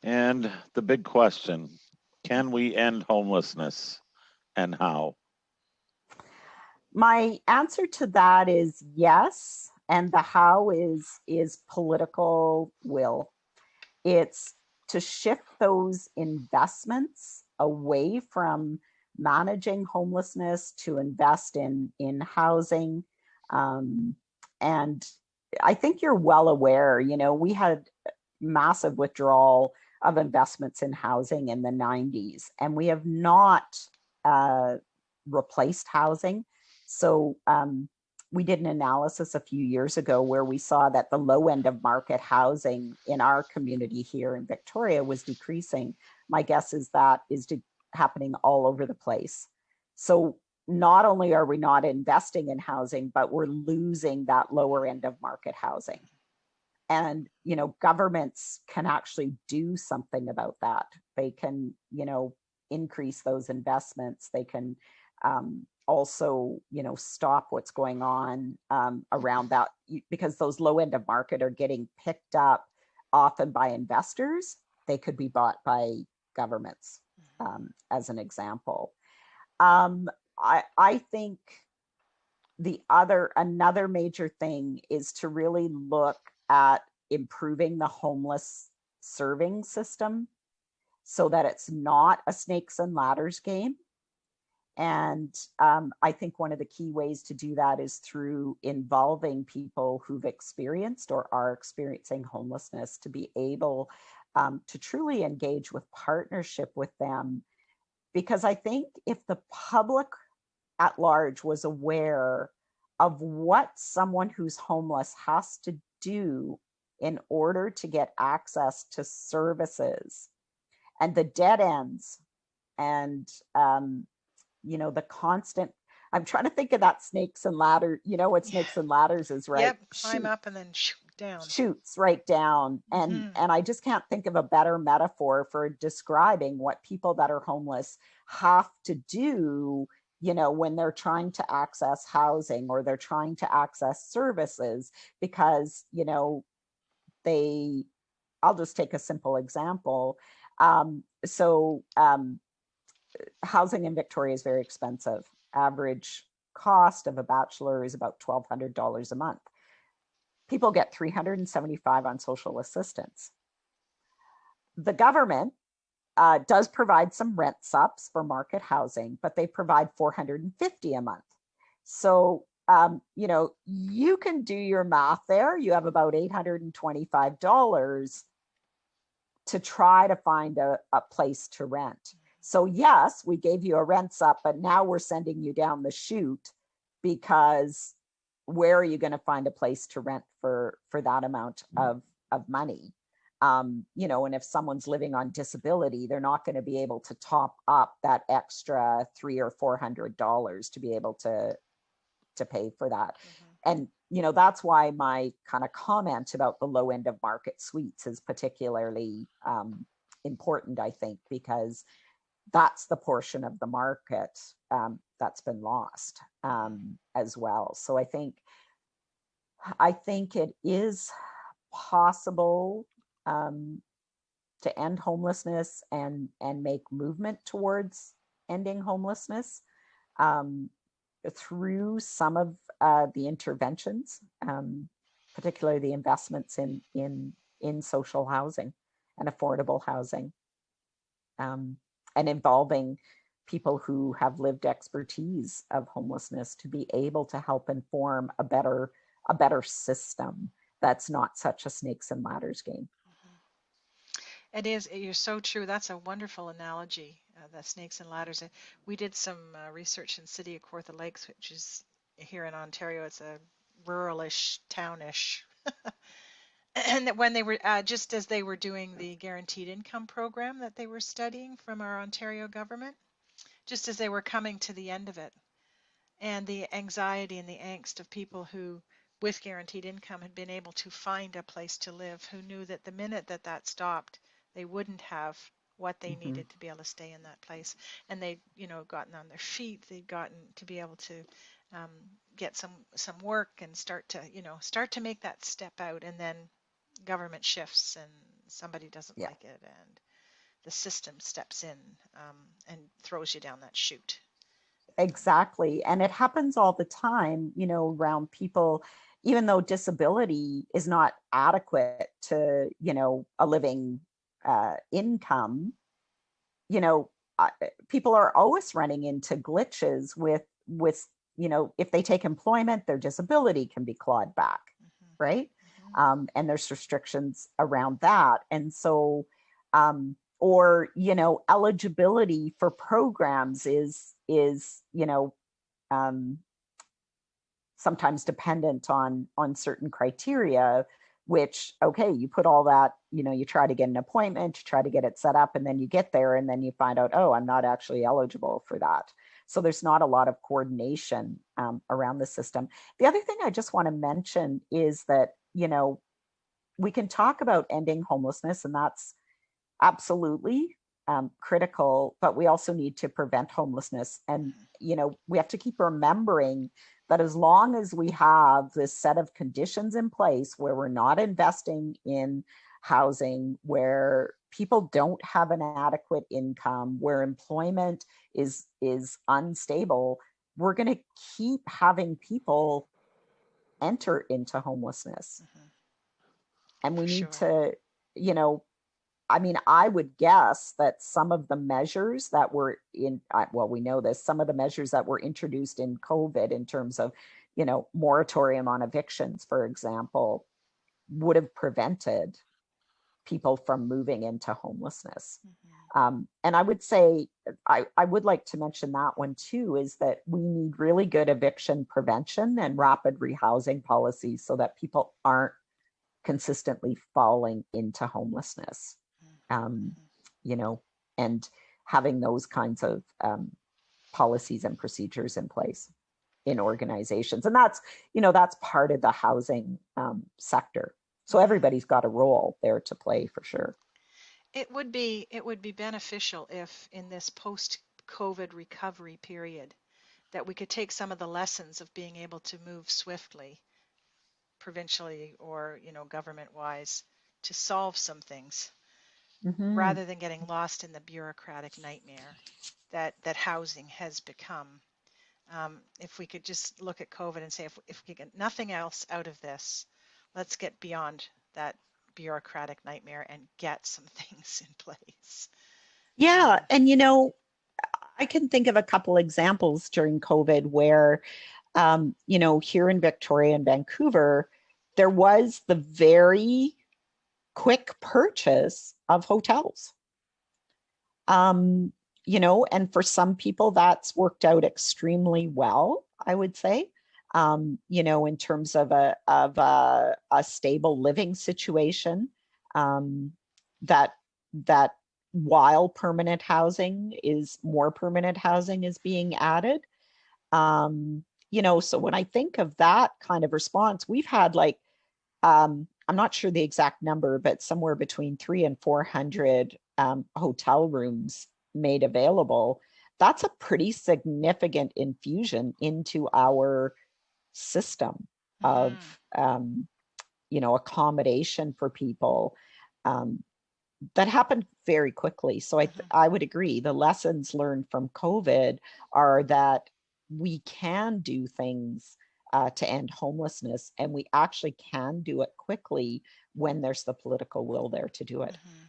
And the big question, can we end homelessness and how? My answer to that is yes, and the how is political will. It's to shift those investments away from managing homelessness to invest in housing. Um, and I think you're well aware, we had massive withdrawal of investments in housing in the 90s, and we have not uh, replaced housing. So we did an analysis a few years ago where we saw that the low end of market housing in our community here in Victoria was decreasing. My guess is that is happening all over the place. So not only are we not investing in housing, but we're losing that lower end of market housing. And governments can actually do something about that. They can increase those investments. They can also stop what's going on around that, because those low end of market are getting picked up often by investors. They could be bought by governments, as an example. I think another major thing is to really look at improving the homeless-serving system so that it's not a snakes and ladders game. And I think one of the key ways to do that is through involving people who've experienced or are experiencing homelessness, to be able to truly engage with partnership with them. Because I think if the public at large was aware of what someone who's homeless has to do in order to get access to services, and the dead ends, and the constant, I'm trying to think of that snakes and ladder, what Yeah. snakes and ladders is, right? Yep. Climb up and then shoot down. Shoots right down. and Hmm. and I just can't think of a better metaphor for describing what people that are homeless have to do, when they're trying to access housing or they're trying to access services. Because they I'll just take a simple example. Housing in Victoria is very expensive. Average cost of a bachelor is about $1,200 a month. People get 375 on social assistance. The government does provide some rent subs for market housing, but they provide 450 a month. So you can do your math there. You have about $825 to try to find a place to rent. So yes, we gave you a rent up, but now we're sending you down the chute, because where are you going to find a place to rent for that amount of money? And if someone's living on disability, they're not going to be able to top up that extra $300 or $400 to be able to pay for that. Hmm. And that's why my kind of comment about the low end of market suites is particularly important, I think, because that's the portion of the market that's been lost as well. So I think it is possible to end homelessness and make movement towards ending homelessness um, through some of the interventions, particularly the investments in social housing and affordable housing, um, and involving people who have lived expertise of homelessness to be able to help inform a better system that's not such a snakes and ladders game. It is. You're so true. That's a wonderful analogy, the snakes and ladders. We did some research in City of Kawartha Lakes, which is here in Ontario. It's a ruralish, townish. And that when they were just as they were doing the guaranteed income program that they were studying from our Ontario government, just as they were coming to the end of it, and the anxiety and the angst of people who, with guaranteed income, had been able to find a place to live, who knew that the minute that that stopped, they wouldn't have what they Mm-hmm. needed to be able to stay in that place. And they'd, gotten on their feet. They'd gotten to be able to um, get some work and start to make that step out. And then government shifts and somebody doesn't Yeah. like it, and the system steps in and throws you down that chute. Exactly. And it happens all the time, around people, even though disability is not adequate to, a living income, you know, people are always running into glitches with, if they take employment, their disability can be clawed back, Mm-hmm. right? Mm-hmm. And there's restrictions around that. And so, or, eligibility for programs is, um, sometimes dependent on certain criteria, which, okay, you put all that, you try to get an appointment, you try to get it set up, and then you get there and then you find out, oh, I'm not actually eligible for that. So there's not a lot of coordination around the system. The other thing I just want to mention is that, we can talk about ending homelessness, and that's absolutely critical, but we also need to prevent homelessness. And, we have to keep remembering that as long as we have this set of conditions in place where we're not investing in housing, where people don't have an adequate income, where employment is unstable, we're going to keep having people enter into homelessness. Mm-hmm. And we For need sure. to, you know, I mean, I would guess that some of the measures that were well, we know this, some of the measures that were introduced in COVID in terms of, moratorium on evictions, for example, would have prevented people from moving into homelessness. Mm-hmm. And I would say, I would like to mention that one too, is that we need really good eviction prevention and rapid rehousing policies so that people aren't consistently falling into homelessness. Um, Mm-hmm. you know, and having those kinds of policies and procedures in place in organizations. And that's part of the housing sector. So Mm-hmm. everybody's got a role there to play for sure. It would be beneficial if in this post-COVID recovery period that we could take some of the lessons of being able to move swiftly, provincially or government-wise, to solve some things Mm-hmm. rather than getting lost in the bureaucratic nightmare that housing has become. If we could just look at COVID and say, if we get nothing else out of this, let's get beyond that bureaucratic nightmare and get some things in place. Yeah. Um, And, I can think of a couple examples during COVID where, here in Victoria and Vancouver, there was the very quick purchase of hotels. Um, and for some people that's worked out extremely well, I would say. In terms of a stable living situation, um, that that while more permanent housing is being added. So when I think of that kind of response, we've had like I'm not sure the exact number, but somewhere between 300 and 400 hotel rooms made available. That's a pretty significant infusion into our system of, mhm, accommodation for people. Um, that happened very quickly. So mhm, I would agree. The lessons learned from COVID are that we can do things to end homelessness, and we actually can do it quickly when there's the political will there to do it. mhm.